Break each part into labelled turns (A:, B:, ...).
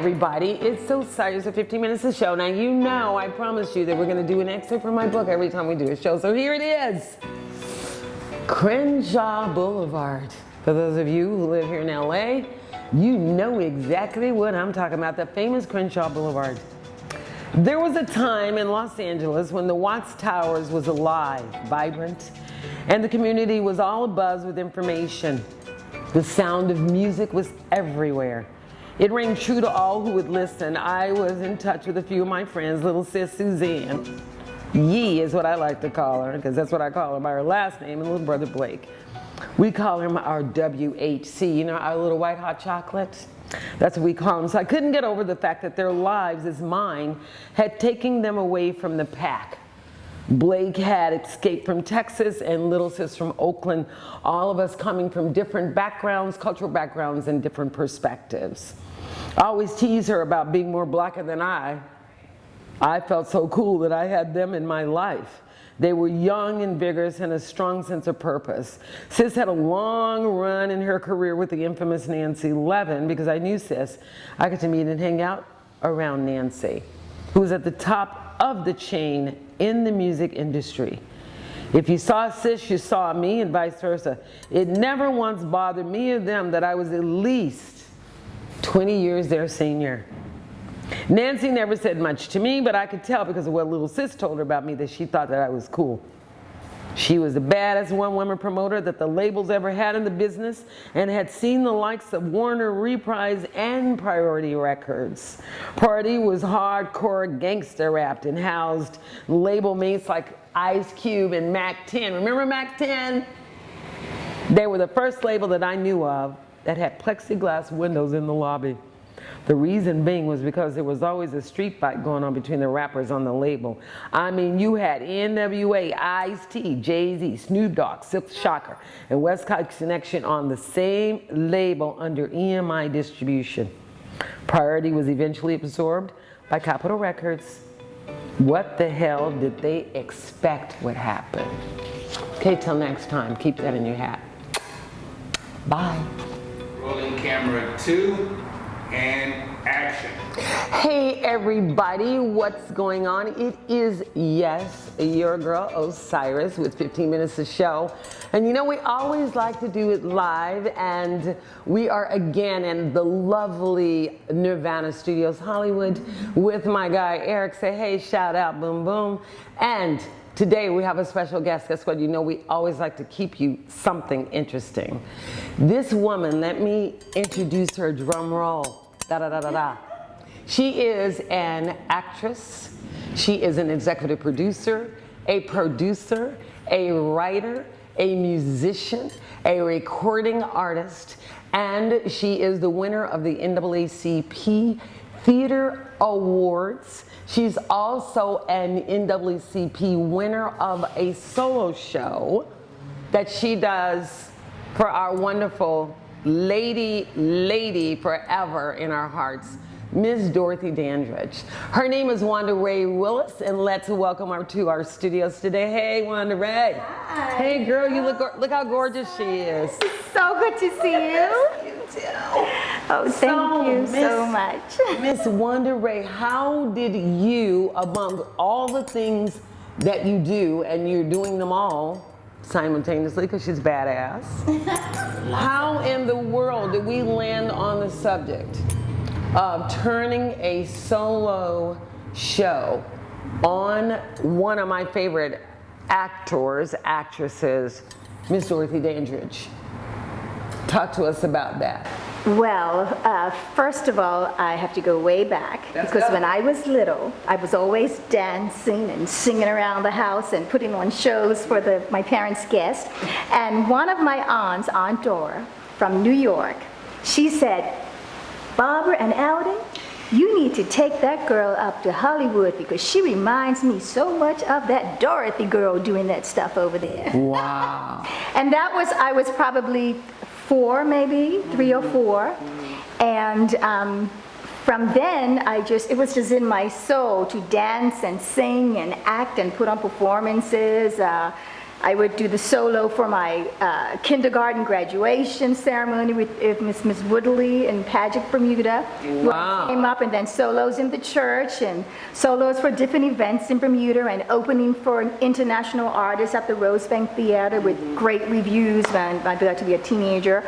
A: everybody, it's So Cyrus at 15 Minutes of Show. Now you know I promised you that we're going to do an excerpt from my book every time we do a show, so here it is. Crenshaw Boulevard. For those of you who live here in LA, you know exactly what I'm talking about, the famous Crenshaw Boulevard. There was a time in Los Angeles when the Watts Towers was alive, vibrant, and the community was all abuzz with information. The sound of music was everywhere. It rang true to all who would listen. I was in touch with a few of my friends, little sis Suzanne. Yee is what I like to call her, because that's what I call her by her last name, and little brother Blake. We call him our WHC, you know, our little white hot chocolate. That's what we call them. So I couldn't get over the fact that their lives, as mine, had taken them away from the pack. Blake had escaped from Texas and little sis from Oakland, all of us coming from different backgrounds, cultural backgrounds, and different perspectives. I always tease her about being more blacker than I felt so cool that I had them in my life. They were young and vigorous and a strong sense of purpose. Sis had a long run in her career with the infamous Nancy Levin, because I knew Sis. I got to meet and hang out around Nancy, who was at the top of the chain in the music industry. If you saw Sis, you saw me, and vice versa. It never once bothered me or them that I was at least 20 years their senior. Nancy never said much to me, but I could tell because of what little sis told her about me that she thought that I was cool. She was the baddest one-woman promoter that the labels ever had in the business, and had seen the likes of Warner, Reprise, and Priority Records. Priority was hardcore gangster rap and housed label mates like Ice Cube and Mac 10. Remember Mac 10? They were the first label that I knew of that had plexiglass windows in the lobby. The reason being was because there was always a street fight going on between the rappers on the label. I mean, you had NWA, Ice-T, Jay-Z, Snoop Dogg, Silk Shocker, and West Coast Connection on the same label under EMI distribution. Priority was eventually absorbed by Capitol Records. What the hell did they expect would happen? Okay, till next time, keep that in your hat. Bye.
B: Rolling camera 2. And action.
A: Hey everybody, what's going on? It is, yes, your girl Osiris with 15 Minutes to Show. And you know, we always like to do it live, and we are again in the lovely Nirvana Studios, Hollywood, with my guy Eric. Say hey, shout out, boom boom. And today we have a special guest. Guess what? You know, we always like to keep you something interesting. This woman, let me introduce her, drum roll. Da, da, da, da, da. She is an actress. She is an executive producer, a writer, a musician, a recording artist, and she is the winner of the NAACP Theater Awards. She's also an NAACP winner of a solo show that she does for our wonderful lady forever in our hearts, Miss Dorothy Dandridge. Her name is Wanda Ray Willis, and let's welcome her to our studios today. Hey, Wanda Ray.
C: Hi.
A: Hey, girl, you look how gorgeous she is.
C: So good to see you.
A: You too.
C: Oh, thank you so much.
A: Miss Wanda Ray, how did you, among all the things that you do, and you're doing them all simultaneously because she's badass, how in the world did we land on the subject of turning a solo show on one of my favorite actresses, Miss Dorothy Dandridge? Talk to us about that.
C: Well, first of all, I have to go way back, because when I was little, I was always dancing and singing around the house and putting on shows for my parents' guests. And one of my aunts, Aunt Dora, from New York, she said, Barbara and Alden, you need to take that girl up to Hollywood because she reminds me so much of that Dorothy girl doing that stuff over there.
A: Wow.
C: And I was probably 4, maybe 3 or 4, and from then it was just in my soul to dance and sing and act and put on performances. I would do the solo for my kindergarten graduation ceremony with Miss Woodley in Paget, Bermuda.
A: Wow.
C: Came up, and then solos in the church and solos for different events in Bermuda, and opening for international artists at the Rosebank Theater with great reviews when I got to be a teenager.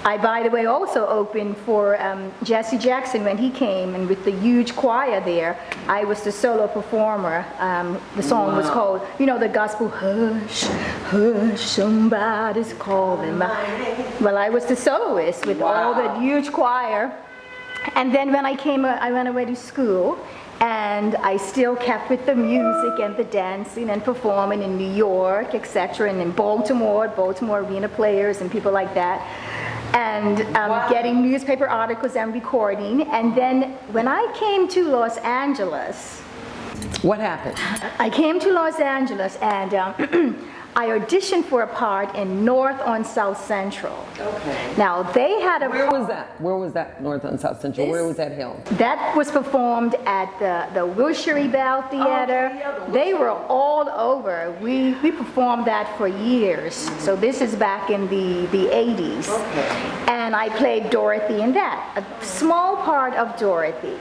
C: I, by the way, also opened for Jesse Jackson when he came, and with the huge choir there, I was the solo performer. The song was called, you know, the gospel, Hush, Hush, somebody's calling my name. Well, I was the soloist with all the huge choir. And then when I went away to school, and I still kept with the music and the dancing and performing in New York, etc., and in Baltimore arena players and people like that, and getting newspaper articles and recording. And then when I came to Los Angeles,
A: What happened?
C: I came to Los Angeles, and I auditioned for a part in North on South Central.
A: Okay.
C: Now they had a
A: Where was that? Where was that? North on South Central. Where was that held?
C: That was performed at the Wilshire Bell Theater. They were all over. We performed that for years. So this is back in the 80s.
A: Okay.
C: And I played Dorothy in that, a small part of Dorothy.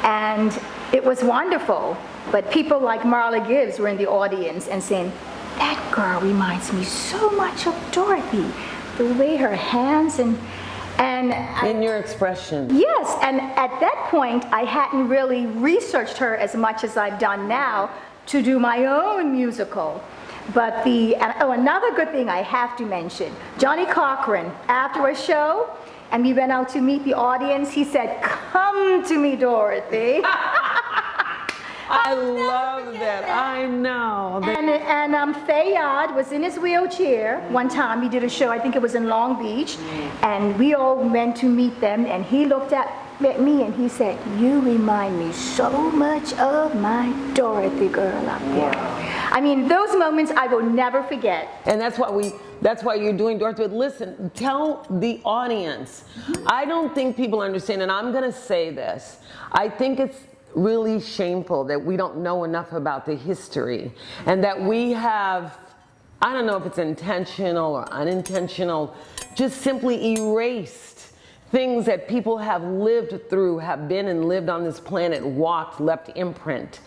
C: And it was wonderful. But people like Marla Gibbs were in the audience and saying, "That girl reminds me so much of Dorothy. The way her hands and
A: In your expression.
C: yes, and at that point, I hadn't really researched her as much as I've done now to do my own musical. But another good thing I have to mention, Johnny Cochran, after a show, and we went out to meet the audience, he said, "Come to me, Dorothy."
A: I love that. I know.
C: And Fayad was in his wheelchair. One time we did a show, I think it was in Long Beach, and we all went to meet them, and he looked at me and he said, "You remind me so much of my Dorothy girl up there." I mean, those moments I will never forget.
A: And that's why you're doing Dorothy. But listen, tell the audience. I don't think people understand, and I'm going to say this. I think it's really shameful that we don't know enough about the history, and that we have, I don't know if it's intentional or unintentional, just simply erased things that people have lived through, have been and lived on this planet, walked, left imprint,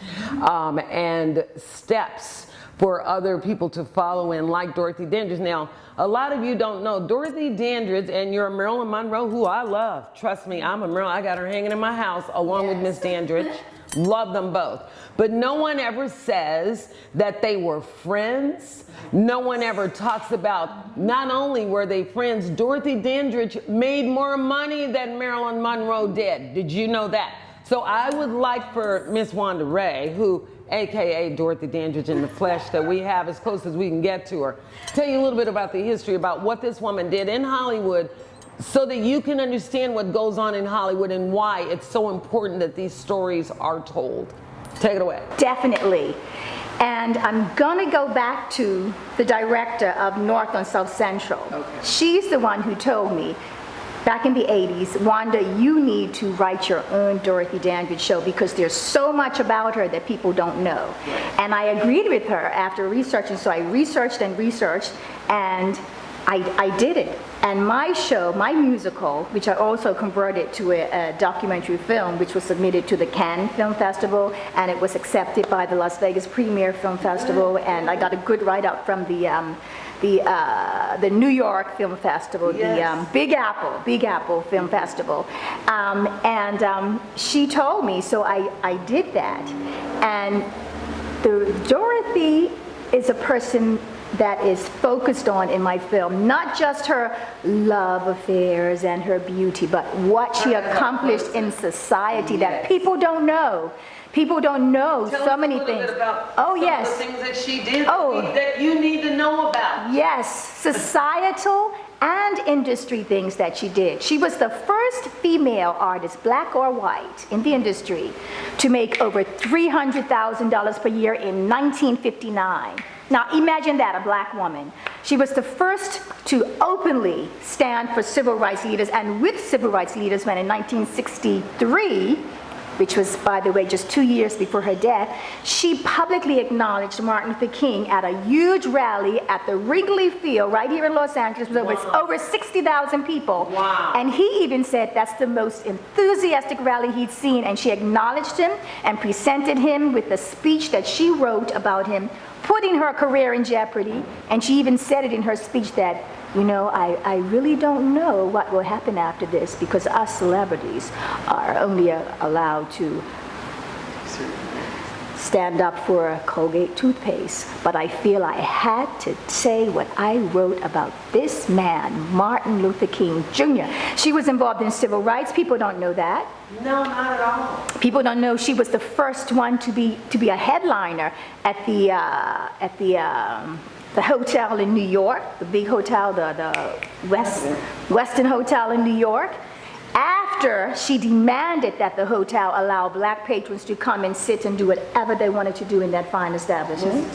A: and steps for other people to follow in, like Dorothy Dandridge. Now, a lot of you don't know Dorothy Dandridge, and you're Marilyn Monroe, who I love. Trust me, I'm a Marilyn. I got her hanging in my house along with Miss Dandridge. Love them both. But no one ever says that they were friends. No one ever talks about, not only were they friends, Dorothy Dandridge made more money than Marilyn Monroe did. Did you know that? So I would like for Miss Wanda Ray, who AKA Dorothy Dandridge in the flesh, that we have as close as we can get to her, tell you a little bit about the history, about what this woman did in Hollywood, so that you can understand what goes on in Hollywood and why it's so important that these stories are told. Take it away.
C: Definitely. And I'm going to go back to the director of North on South Central. Okay. She's the one who told me, back in the 80s, "Wanda, you need to write your own Dorothy Dandridge show because there's so much about her that people don't know." And I agreed with her after researching, so I researched and researched, and I did it. And my show, my musical, which I also converted to a documentary film, which was submitted to the Cannes Film Festival, and it was accepted by the Las Vegas Premiere Film Festival, and I got a good write-up from the New York Film Festival, the Big Apple Film Festival. She told me, so I did that. And Dorothy is a person that is focused on in my film, not just her love affairs and her beauty, but what she accomplished in society that people don't know. People don't know so many things. Oh yes.
A: Some of the things that she did
C: that
A: you need to know about.
C: Yes, societal and industry things that she did. She was the first female artist, black or white, in the industry to make over $300,000 per year in 1959. Now imagine that, a black woman. She was the first to openly stand for civil rights leaders and with civil rights leaders when in 1963, which was, by the way, just 2 years before her death, she publicly acknowledged Martin Luther King at a huge rally at the Wrigley Field right here in Los Angeles with over 60,000 people.
A: Wow.
C: And he even said that's the most enthusiastic rally he'd seen, and she acknowledged him and presented him with the speech that she wrote about him, putting her career in jeopardy. And she even said it in her speech that, you know, I really don't know what will happen after this, because us celebrities are only allowed to stand up for a Colgate toothpaste. But I feel I had to say what I wrote about this man, Martin Luther King Jr. She was involved in civil rights. People don't know that.
A: No, not at all.
C: People don't know she was the first one to be a headliner at the hotel in New York, the big hotel, the Westin Hotel in New York, after she demanded that the hotel allow black patrons to come and sit and do whatever they wanted to do in that fine establishment.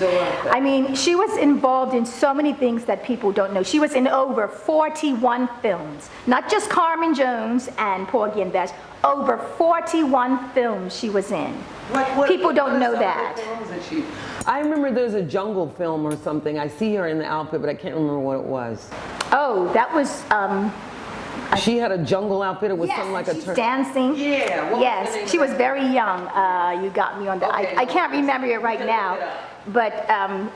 C: I mean, she was involved in so many things that people don't know. She was in over 41 films, not just Carmen Jones and Porgy and Bess, over 41 films she was in. People don't know that.
A: I remember there's a jungle film or something. I see her in the outfit, but I can't remember what it was.
C: Oh, that was...
A: she had a jungle outfit. It was
C: yes,
A: something like a
C: she's dancing.
A: Yeah.
C: Yes, she was very young. You got me on that.
A: Okay,
C: I can't remember it right now, but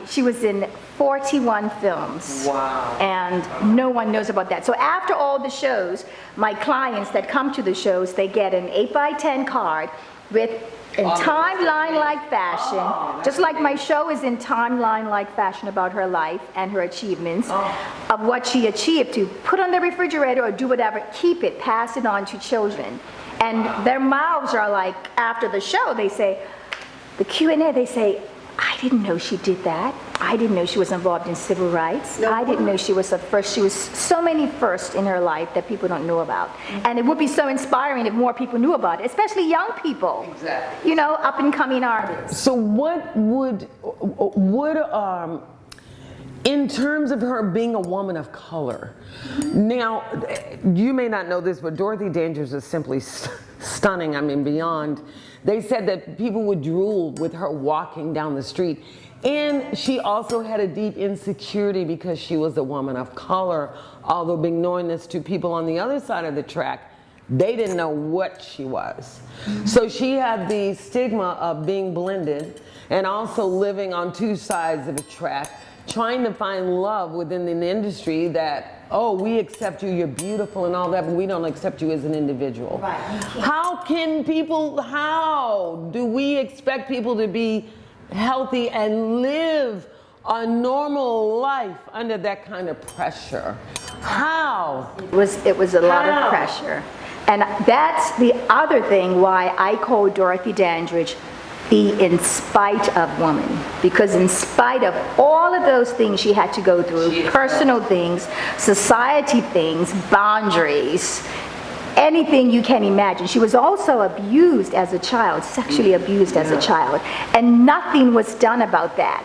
C: she was in 41 films.
A: Wow.
C: And no one knows about that. So after all the shows, my clients that come to the shows, they get an 8x10 card with in timeline-like fashion, just like my show is in timeline-like fashion about her life and her achievements, of what she achieved, to put on the refrigerator or do whatever, keep it, pass it on to children. And their mouths are like, after the show, they say, the Q&A, they say, I didn't know she did that. I didn't know she was involved in civil rights.
A: No.
C: I didn't know she was a first. She was so many firsts in her life that people don't know about. And it would be so inspiring if more people knew about it, especially young people.
A: Exactly.
C: You know, up and coming artists.
A: So what would in terms of her being a woman of color, now, you may not know this, but Dorothy Dandridge is simply stunning. I mean, beyond. They said that people would drool with her walking down the street. And she also had a deep insecurity because she was a woman of color, although being knowing this to people on the other side of the track, they didn't know what she was. So she had the stigma of being blended and also living on two sides of the track, trying to find love within the industry that, oh, we accept you, you're beautiful and all that, but we don't accept you as an individual.
C: Right.
A: How do we expect people to be healthy and live a normal life under that kind of pressure? How?
C: It was a lot of pressure. And that's the other thing why I call Dorothy Dandridge the in spite of woman, because in spite of all of those things she had to go through, personal things, society things, boundaries, anything you can imagine. She was also abused as a child, sexually abused as a child, and nothing was done about that.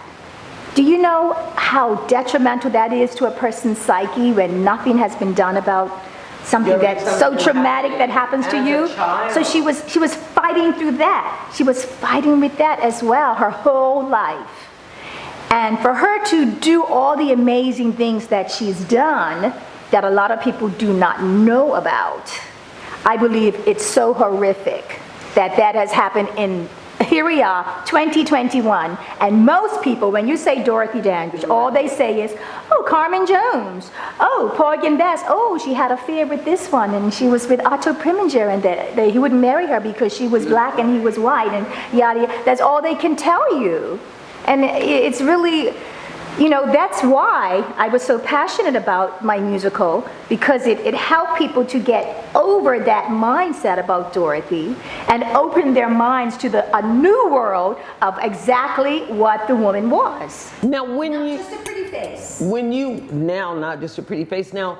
C: Do you know how detrimental that is to a person's psyche when nothing has been done about something that's so traumatic that happens to you? So she was fighting through that. She was fighting with that as well her whole life. And for her to do all the amazing things that she's done that a lot of people do not know about, I believe it's so horrific that that has happened in, here we are, 2021, and most people, when you say Dorothy Dandridge, all they say is, oh, Carmen Jones, oh, Porgy and Bess, oh, she had an affair with this one, and she was with Otto Preminger, and he wouldn't marry her because she was black and he was white, and yada, yada. That's all they can tell you. And it's really, you know, that's why I was so passionate about my musical, because it helped people to get over that mindset about Dorothy and open their minds to a new world of exactly what the woman was.
A: Now, when
C: Not
A: you
C: just a pretty face.
A: now, not just a pretty face. Now,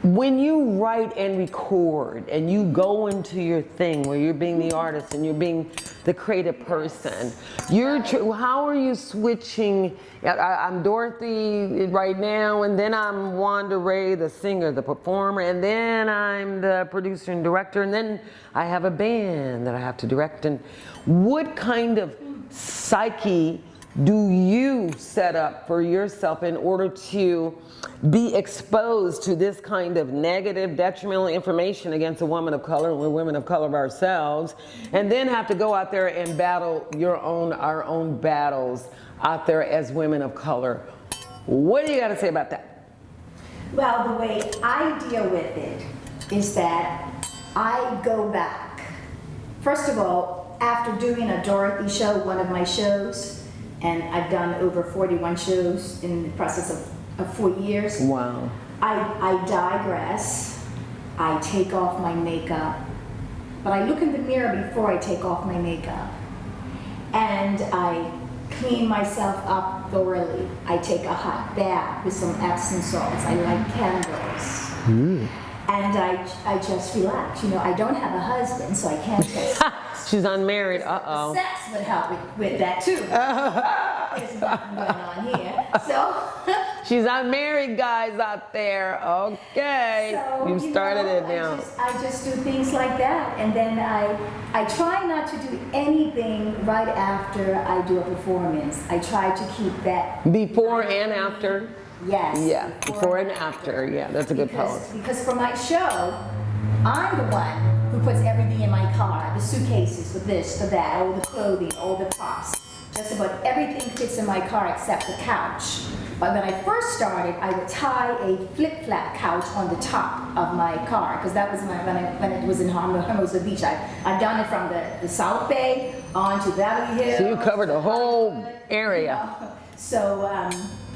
A: When you write and record and you go into your thing where you're being the artist and you're being the creative person, how are you switching? I'm Dorothy right now, and then I'm Wanda Ray, the singer, the performer, and then I'm the producer and director, and then I have a band that I have to direct. And what kind of psyche do you set up for yourself in order to be exposed to this kind of negative, detrimental information against a woman of color, and we're women of color ourselves, and then have to go out there and battle our own battles out there as women of color? What do you got to say about that?
C: Well, the way I deal with it is that I go back. First of all, after doing a Dorothy show, one of my shows, and I've done over 41 shows in the process of 4 years.
A: Wow.
C: I digress. I take off my makeup. But I look in the mirror before I take off my makeup. And I clean myself up thoroughly. I take a hot bath with some Epsom salts. I light candles. And I just relax. You know, I don't have a husband, so I can't just...
A: She's unmarried, uh-oh.
C: Sex would help with that too. There's nothing going on here. So...
A: She's unmarried, guys out there. Okay.
C: So,
A: You've started it now.
C: I just do things like that. And then I try not to do anything right after I do a performance. I try to keep that...
A: Before and after?
C: Yes.
A: Yeah, before and after. Yeah, that's a good policy.
C: Because for my show, I'm the one who puts everything in my car. The suitcases, for this, for that, all the clothing, all the props. Just about everything fits in my car except the couch. But when I first started, I would tie a flip-flap couch on the top of my car, because that was when it was in Hermosa Beach. I've done it from the South Bay on to Valley Hill.
A: So you covered the whole area.
C: You know? So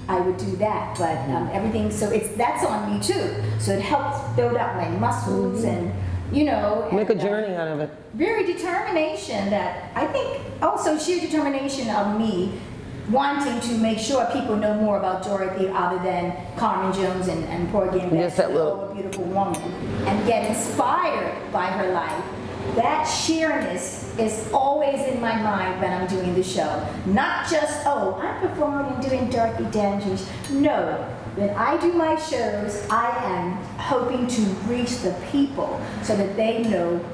C: I would do that, but everything, so that's on me too. So it helps build up my muscles and, you know.
A: Make a journey out of it.
C: Very determination that, I think, also sheer determination of me wanting to make sure people know more about Dorothy other than Carmen Jones and poor Gambetta,
A: Just that little
C: a beautiful woman, and get inspired by her life. That sheerness is always in my mind when I'm doing the show. Not just, oh, I'm performing and doing Dorothy Dandridge. No, when I do my shows, I am hoping to reach the people so that they know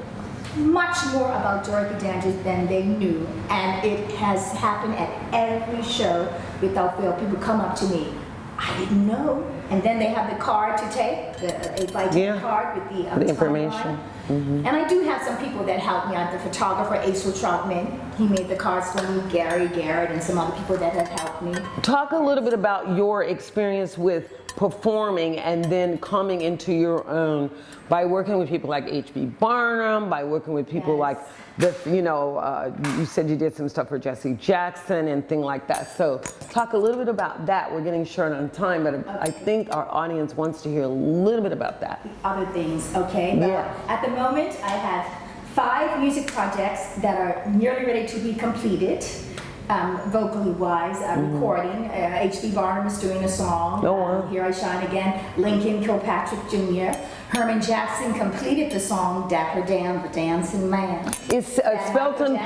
C: much more about Dorothy Dandridge than they knew. And it has happened at every show without fail. People come up to me, I didn't know. And then they have the card to take, the 8x10 card with the information. And I do have some people that help me out. The photographer, Ace Troutman, he made the cards for me, Gary Garrett, and some other people that have helped me.
A: Talk a little bit about your experience with performing and then coming into your own by working with people like H.B. Barnum, by working with people like you said you did some stuff for Jesse Jackson and things like that. So talk a little bit about that. We're getting short on time, but I think our audience wants to hear a little bit about that.
C: Other things, okay?
A: Yeah.
C: At the moment, I have 5 music projects that are nearly ready to be completed. Vocally wise, recording. H.B. Barnum is doing a song.
A: Oh, wow.
C: Here I Shine Again. Lincoln Kilpatrick Jr. Herman Jackson completed the song Dapper Dan, the Dancing Man.
A: Is Felton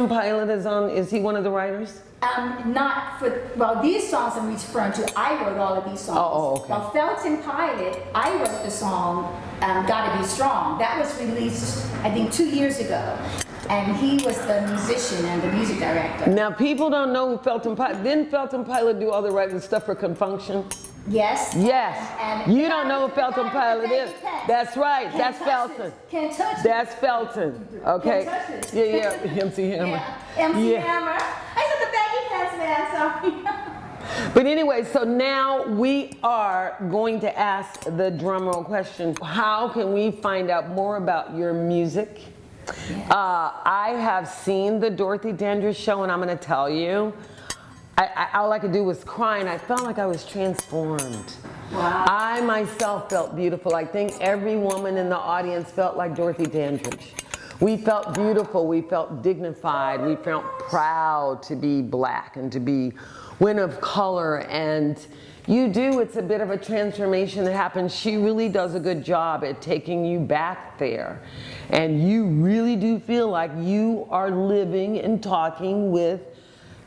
A: Pilate is he one of the writers?
C: Not for, well, these songs I'm referring to, I wrote all of these songs.
A: Oh, okay.
C: Well, Felton Pilate, I wrote the song Gotta Be Strong. That was released, I think, 2 years ago. And he was the musician and the music director.
A: Now, people don't know who Felton Pilate. Didn't Felton Pilate do all the writing stuff for Confunction?
C: Yes.
A: Yes.
C: And
A: you don't know who Felton Pilate is. That's right. That's Felton.
C: Can't touch it.
A: That's Felton. Okay.
C: Can't touch it.
A: Yeah. MC Hammer.
C: Yeah. MC Hammer. I said the baggy pants man, sorry.
A: But anyway, so now we are going to ask the drum roll question. How can we find out more about your music? Yes. I have seen the Dorothy Dandridge show, and I'm going to tell you, all I could do was cry, and I felt like I was transformed.
C: Wow.
A: I myself felt beautiful. I think every woman in the audience felt like Dorothy Dandridge. We felt beautiful, we felt dignified, we felt proud to be black and to be women of color, and you do, it's a bit of a transformation that happens. She really does a good job at taking you back there. And you really do feel like you are living and talking with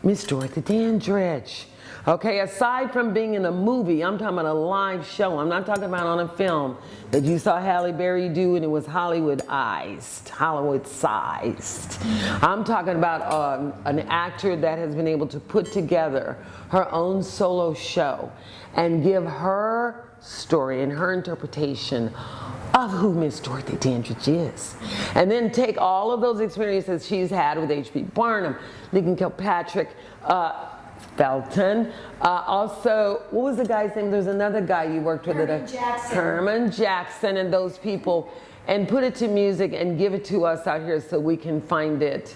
A: Miss Dorothy Dandridge. Okay, aside from being in a movie, I'm talking about a live show. I'm not talking about on a film that you saw Halle Berry do and it was Hollywood-ized, Hollywood-sized. I'm talking about an actor that has been able to put together her own solo show and give her story and her interpretation of who Miss Dorothy Dandridge is. And then take all of those experiences she's had with H.P. Barnum, Lincoln Kilpatrick, Felton. Also, what was the guy's name? There's another guy you worked with.
C: Herman Jackson.
A: Herman Jackson and those people, and put it to music and give it to us out here so we can find it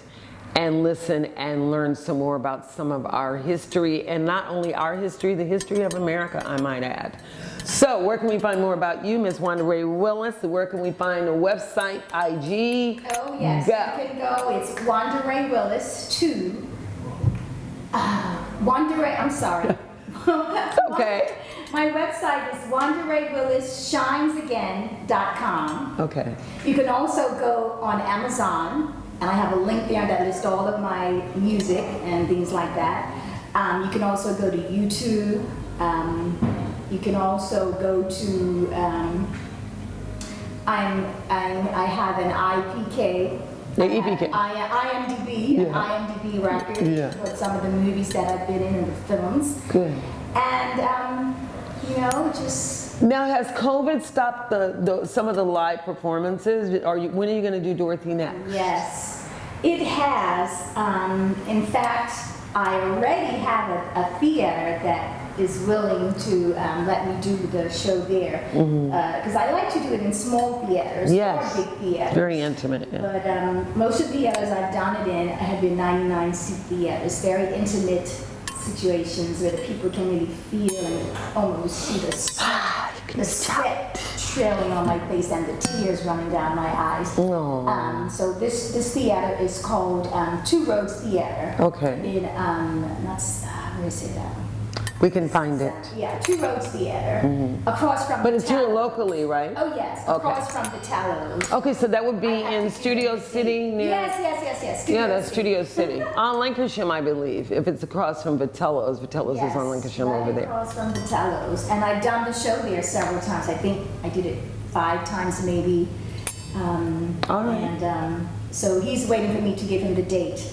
A: and listen and learn some more about some of our history, and not only our history, the history of America, I might add. So where can we find more about you, Miss Wanda Ray Willis? Where can we find a website, IG?
C: Oh yes, you can go. It's Wanda Ray Willis 2. Wanda Ray, I'm sorry.
A: Okay.
C: My website is WandaRayWillisShinesAgain.com.
A: Okay.
C: You can also go on Amazon, and I have a link there that lists all of my music and things like that. You can also go to YouTube. You can also go to, I have an IPK.
A: The EPK.
C: IMDb, an IMDb record for some of the movies that I've been in and the films.
A: Good.
C: And, you know, just...
A: Now, has COVID stopped some of the live performances? When are you going to do Dorothy next?
C: Yes, it has. In fact, I already have a theater that is willing to let me do the show there. Because I like to do it in small theaters or big theaters.
A: Very intimate. Yeah.
C: But most of the theaters I've done it in have been 99-seat theaters, very intimate situations where the people can really feel and almost see the sweat trailing on my face and the tears running down my eyes. So this theater is called Two Roads Theater.
A: Okay.
C: In where is it?
A: We can find it.
C: Yeah, Two Roads Theater, across from.
A: But it's here locally, right?
C: Oh yes, across from the Tallows.
A: Okay, so that would be in Studio City near.
C: Yes.
A: Yeah, that's Studio City. On Lancashire, I believe. If it's across from Vitello's, Vitello's is on Lancashire over there.
C: Across from Vitello's, and I've done the show there several times. I think I did it 5 times maybe.
A: All right.
C: And so he's waiting for me to give him the date.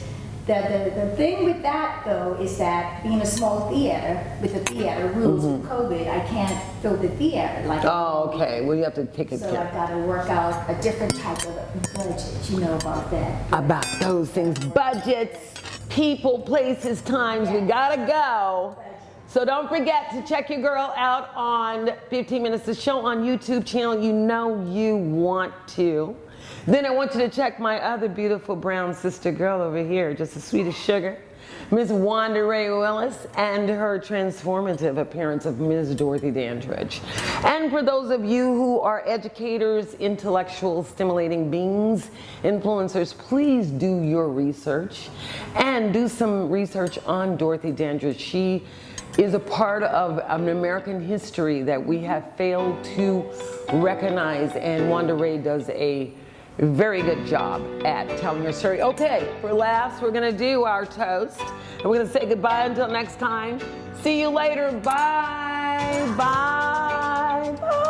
C: The thing with that, though, is that being a small theater, with the theater rules with COVID, I can't fill the theater.
A: Okay. Well, you have to take it.
C: So I've got to work out a different type of budget. You know about that.
A: About those things. Budgets, people, places, times. We got to go. So don't forget to check your girl out on 15 Minutes the Show on YouTube channel. You know you want to. Then I want you to check my other beautiful brown sister girl over here, just as sweet as sugar, Miss Wanda Ray Willis, and her transformative appearance of Ms. Dorothy Dandridge. And for those of you who are educators, intellectuals, stimulating beings, influencers, please do your research and do some research on Dorothy Dandridge. She is a part of an American history that we have failed to recognize, and Wanda Ray does a very good job at telling her story. Okay, for laughs, we're gonna do our toast, and we're gonna say goodbye until next time. See you later. Bye, bye, bye.